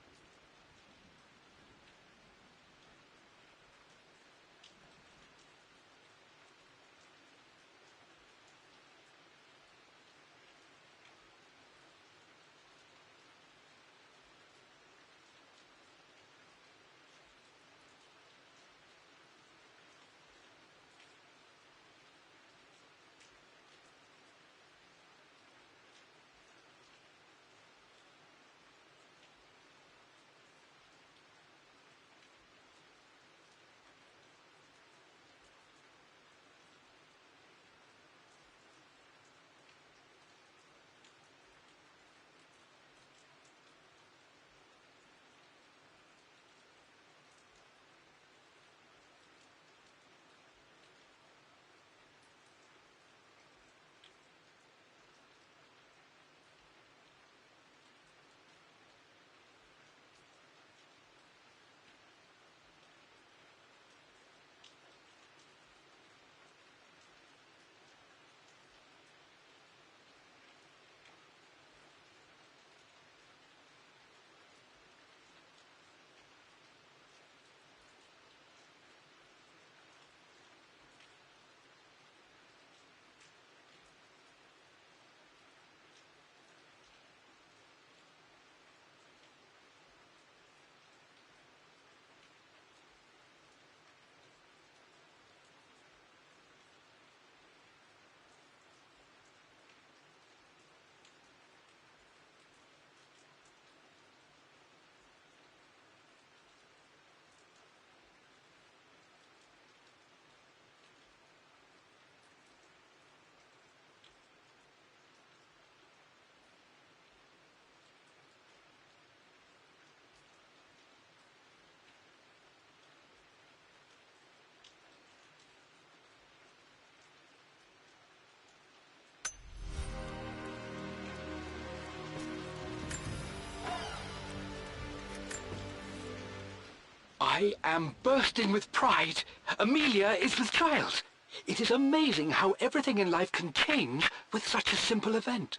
I am bursting with pride. Amelia is with child. It is amazing how everything in life can change with such a simple event.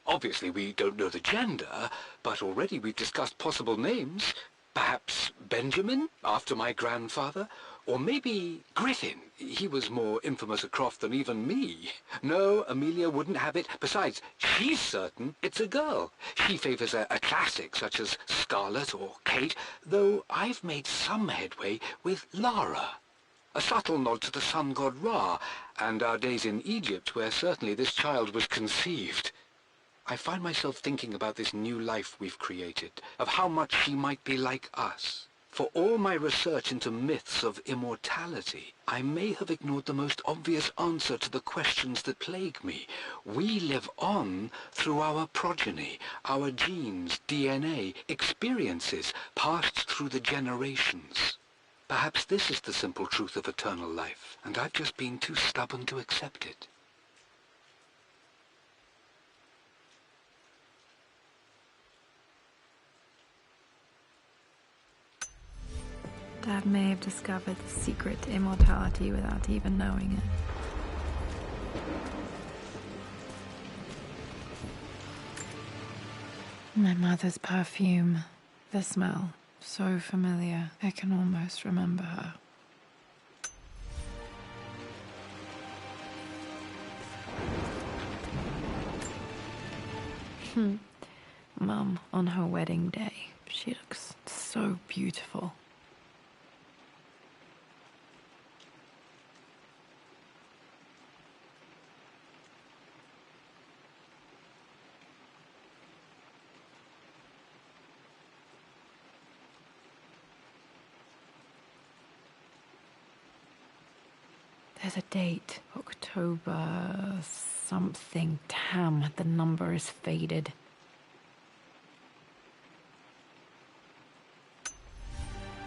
Obviously, we don't know the gender, but already we've discussed possible names. Perhaps Benjamin, after my grandfather, or maybe Griffin. He was more infamous a Croft than even me. No, Amelia wouldn't have it. Besides, she's certain it's a girl. She favours a classic such as Scarlet or Kate, though I've made some headway with Lara. A subtle nod to the sun god Ra, and our days in Egypt, where certainly this child was conceived. I find myself thinking about this new life we've created, of how much she might be like us. For all my research into myths of immortality, I may have ignored the most obvious answer to the questions that plague me. We live on through our progeny, our genes, DNA, experiences passed through the generations. Perhaps this is the simple truth of eternal life, and I've just been too stubborn to accept it. Dad may have discovered the secret to immortality without even knowing it. My mother's perfume. The smell. So familiar. I can almost remember her. Mum, on her wedding day, she looks so beautiful. There's a date, October something. Damn, the number is faded.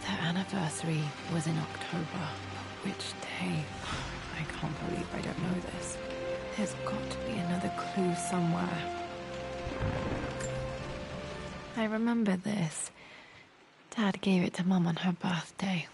Their anniversary was in October. Which day? I can't believe I don't know this. There's got to be another clue somewhere. I remember this. Dad gave it to Mum on her birthday.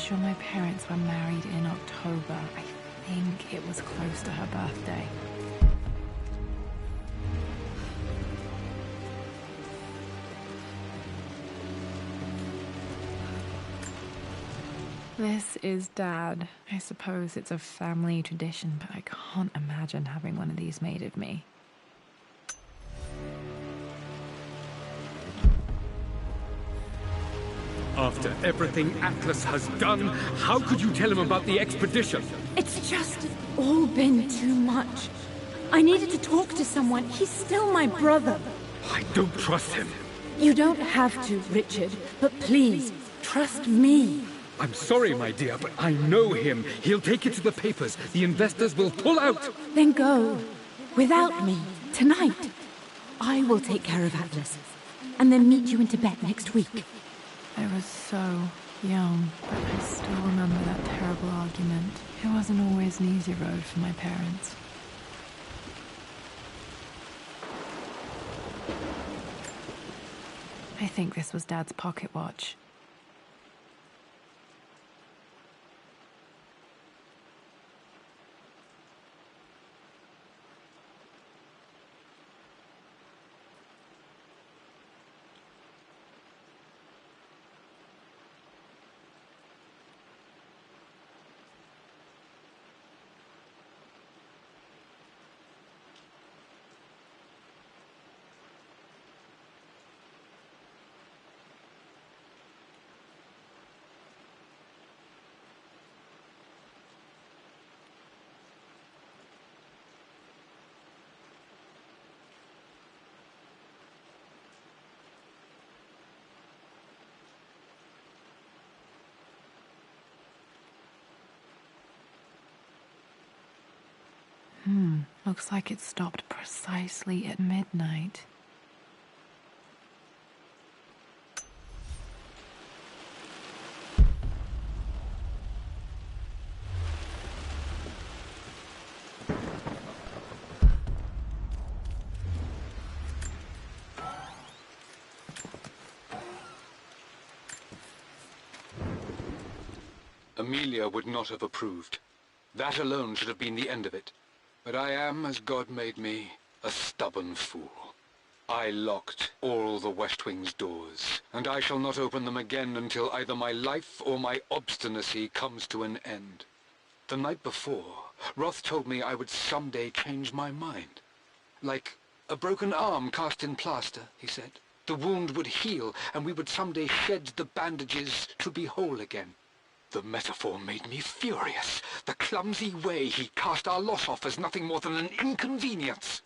sure my parents were married in October. I think it was close to her birthday. This is Dad. I suppose it's a family tradition, but I can't imagine having one of these made of me. After everything Atlas has done, how could you tell him about the expedition? It's just all been too much. I needed to talk to someone. He's still my brother. I don't trust him. You don't have to, Richard, but please, trust me. I'm sorry, my dear, but I know him. He'll take it to the papers. The investors will pull out. Then go. Without me. Tonight. I will take care of Atlas. And then meet you in Tibet next week. I was so young, but I still remember that terrible argument. It wasn't always an easy road for my parents. I think this was Dad's pocket watch. Looks like it stopped precisely at midnight. Amelia would not have approved. That alone should have been the end of it. But I am, as God made me, a stubborn fool. I locked all the West Wing's doors, and I shall not open them again until either my life or my obstinacy comes to an end. The night before, Roth told me I would someday change my mind. Like a broken arm cast in plaster, he said. The wound would heal, and we would someday shed the bandages to be whole again. The metaphor made me furious. The clumsy way he cast our loss off as nothing more than an inconvenience.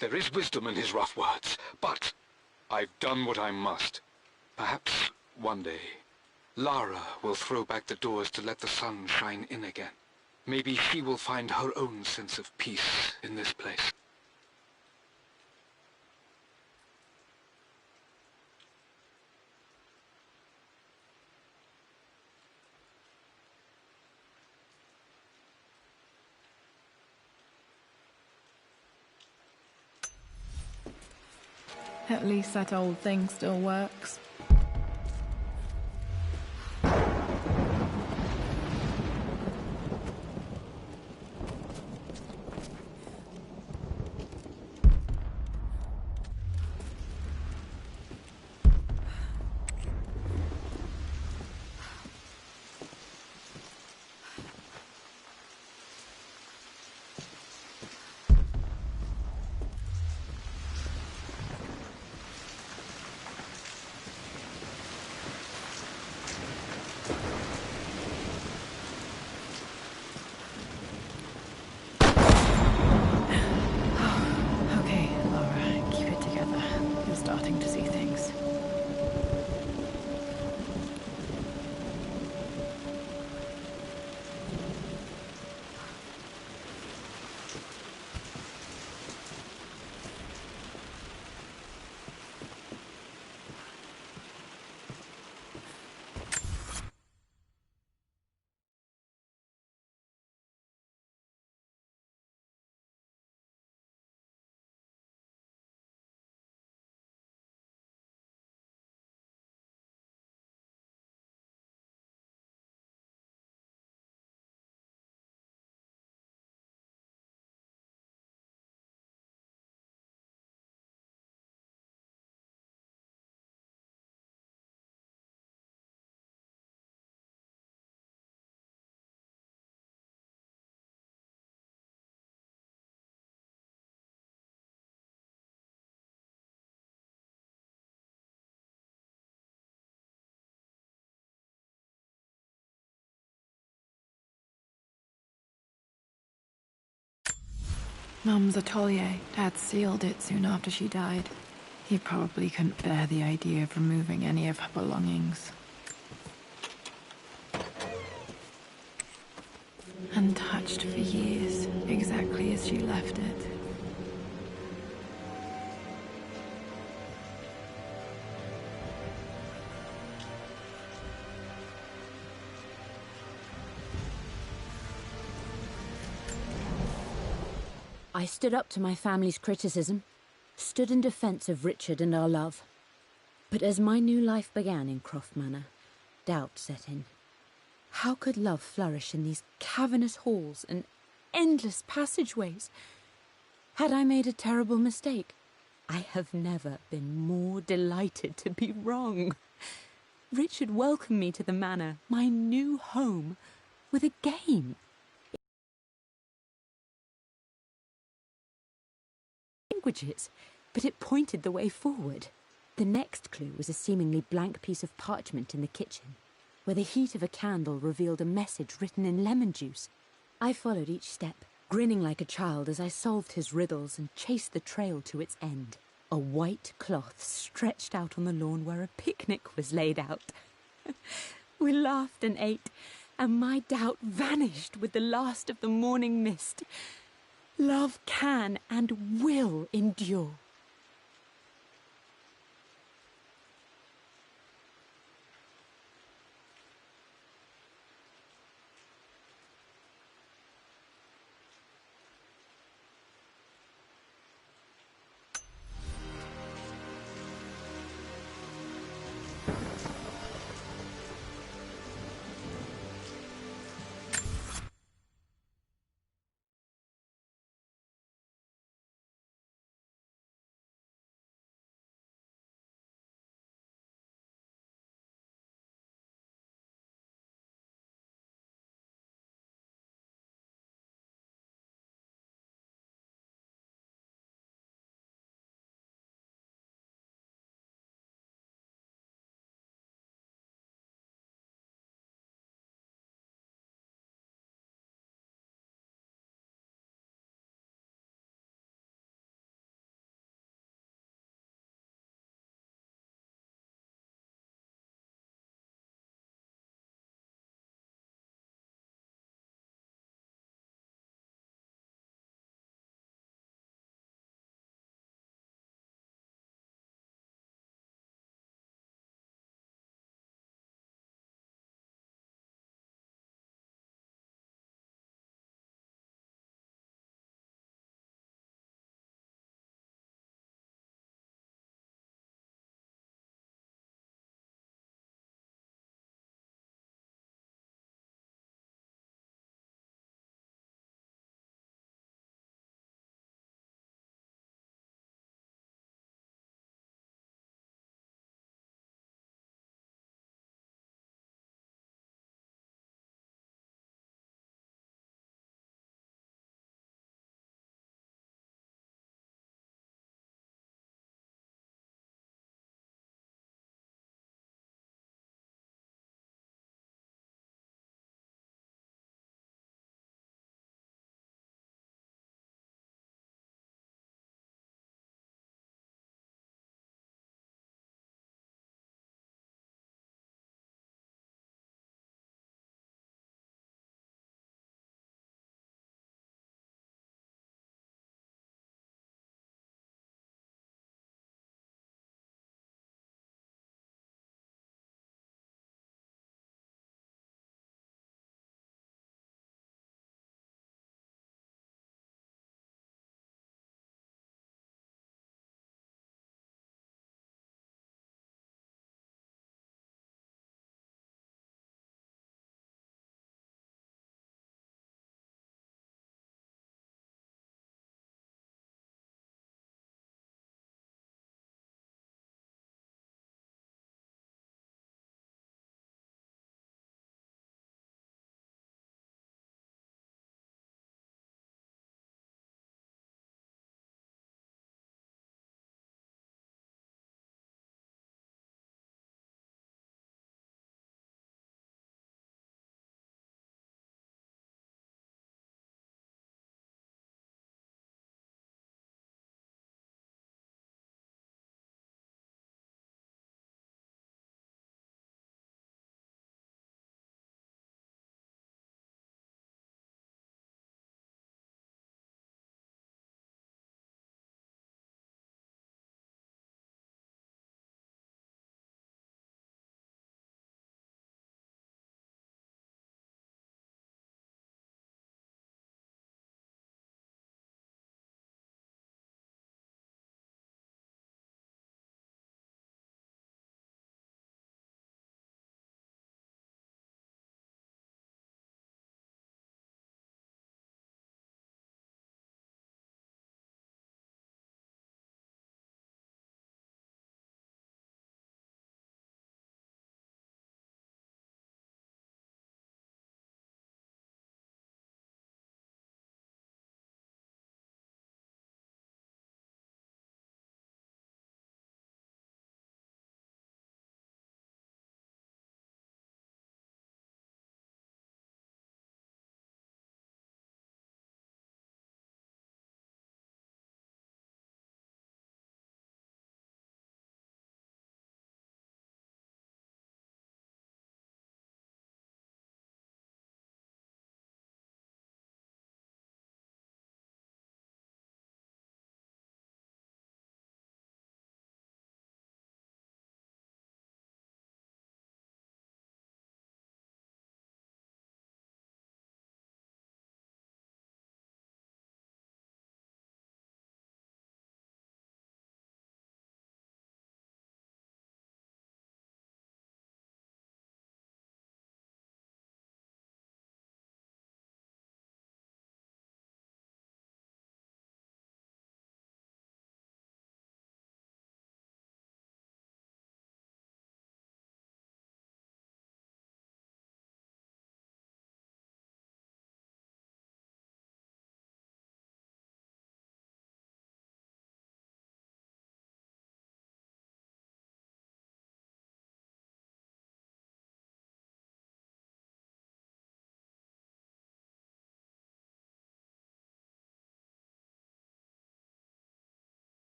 There is wisdom in his rough words, but I've done what I must. Perhaps one day, Lara will throw back the doors to let the sun shine in again. Maybe she will find her own sense of peace in this place. At least that old thing still works. Mum's atelier. Dad sealed it soon after she died. He probably couldn't bear the idea of removing any of her belongings. Untouched for years, exactly as she left it. I stood up to my family's criticism, stood in defence of Richard and our love. But as my new life began in Croft Manor, doubt set in. How could love flourish in these cavernous halls and endless passageways? Had I made a terrible mistake? I have never been more delighted to be wrong. Richard welcomed me to the manor, my new home, with a game. Languages, but it pointed the way forward. The next clue was a seemingly blank piece of parchment in the kitchen, where the heat of a candle revealed a message written in lemon juice. I followed each step, grinning like a child as I solved his riddles and chased the trail to its end. A white cloth stretched out on the lawn where a picnic was laid out. We laughed and ate, and my doubt vanished with the last of the morning mist. Love can and will endure.